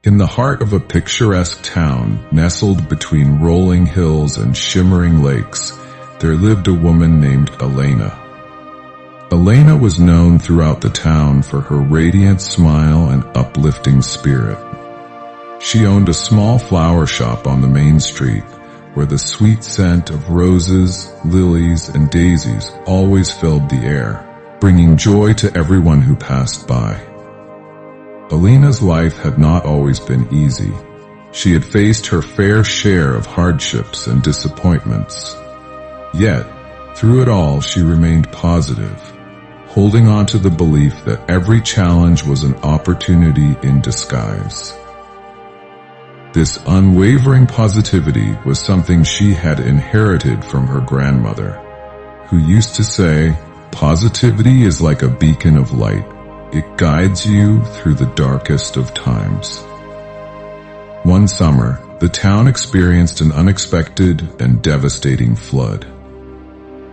In the heart of a picturesque town, nestled between rolling hills and shimmering lakes, there lived a woman named Elena. Elena was known throughout the town for her radiant smile and uplifting spirit. She owned a small flower shop on the main street, where the sweet scent of roses, lilies, and daisies always filled the air, bringing joy to everyone who passed by. Elena's life had not always been easy. She had faced her fair share of hardships and disappointments. Yet, through it all, she remained positive, holding on to the belief that every challenge was an opportunity in disguise. This unwavering positivity was something she had inherited from her grandmother, who used to say, "Positivity is like a beacon of light. It guides you through the darkest of times." One summer, the town experienced an unexpected and devastating flood.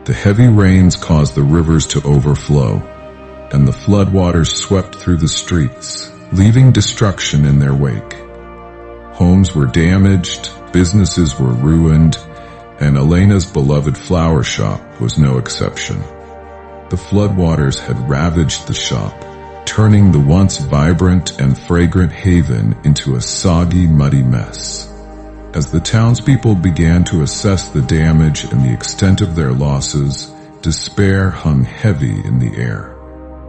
The heavy rains caused the rivers to overflow, and the floodwaters swept through the streets, leaving destruction in their wake. Homes were damaged, businesses were ruined, and Elena's beloved flower shop was no exception. The floodwaters had ravaged the shop, turning the once vibrant and fragrant haven into a soggy, muddy mess. As the townspeople began to assess the damage and the extent of their losses, despair hung heavy in the air.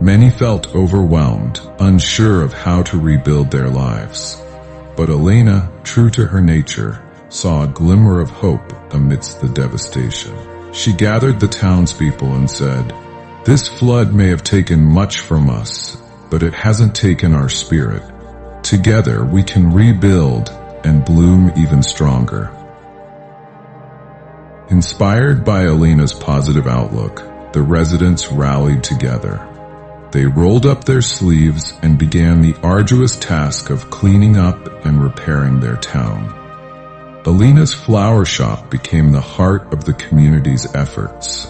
Many felt overwhelmed, unsure of how to rebuild their lives. But Elena, true to her nature, saw a glimmer of hope amidst the devastation. She gathered the townspeople and said, "This flood may have taken much from us, but it hasn't taken our spirit. Together we can rebuild and bloom even stronger." Inspired by Elena's positive outlook, the residents rallied together. They rolled up their sleeves and began the arduous task of cleaning up and repairing their town. Elena's flower shop became the heart of the community's efforts.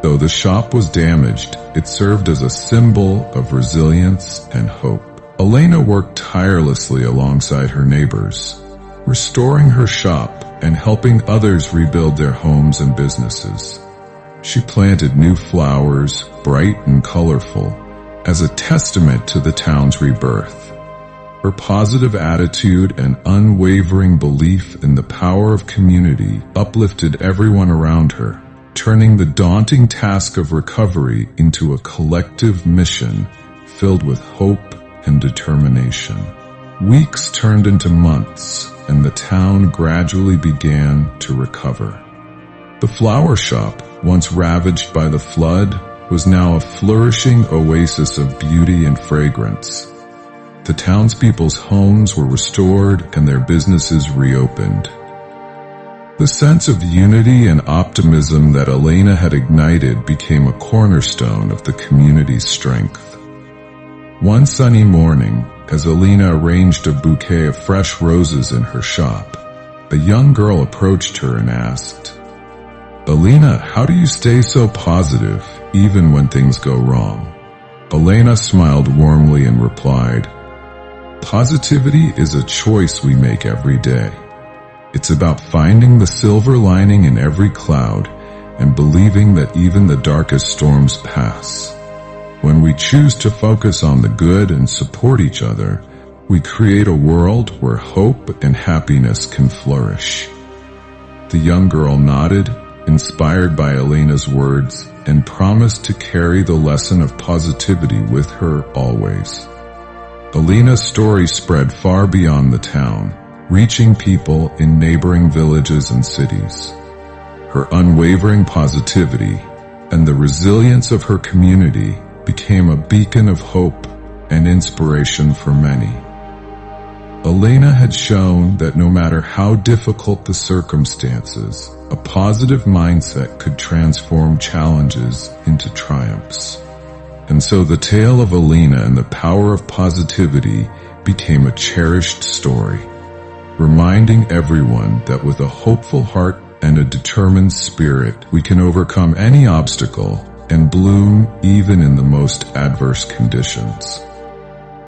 Though the shop was damaged, it served as a symbol of resilience and hope. Elena worked tirelessly alongside her neighbors, restoring her shop and helping others rebuild their homes and businesses. She planted new flowers, bright and colorful, as a testament to the town's rebirth. Her positive attitude and unwavering belief in the power of community uplifted everyone around her, turning the daunting task of recovery into a collective mission filled with hope and determination. Weeks turned into months, and the town gradually began to recover. The flower shop, once ravaged by the flood, was now a flourishing oasis of beauty and fragrance. The townspeople's homes were restored and their businesses reopened. The sense of unity and optimism that Elena had ignited became a cornerstone of the community's strength. One sunny morning, as Elena arranged a bouquet of fresh roses in her shop, a young girl approached her and asked, "Elena, how do you stay so positive, even when things go wrong?" Elena smiled warmly and replied, "Positivity is a choice we make every day. It's about finding the silver lining in every cloud and believing that even the darkest storms pass. When we choose to focus on the good and support each other, we create a world where hope and happiness can flourish." The young girl nodded, inspired by Elena's words, and promised to carry the lesson of positivity with her always. Elena's story spread far beyond the town, reaching people in neighboring villages and cities. Her unwavering positivity and the resilience of her community became a beacon of hope and inspiration for many. Elena had shown that no matter how difficult the circumstances, a positive mindset could transform challenges into triumphs. And so the tale of Elena and the power of positivity became a cherished story, reminding everyone that with a hopeful heart and a determined spirit, we can overcome any obstacle and bloom even in the most adverse conditions.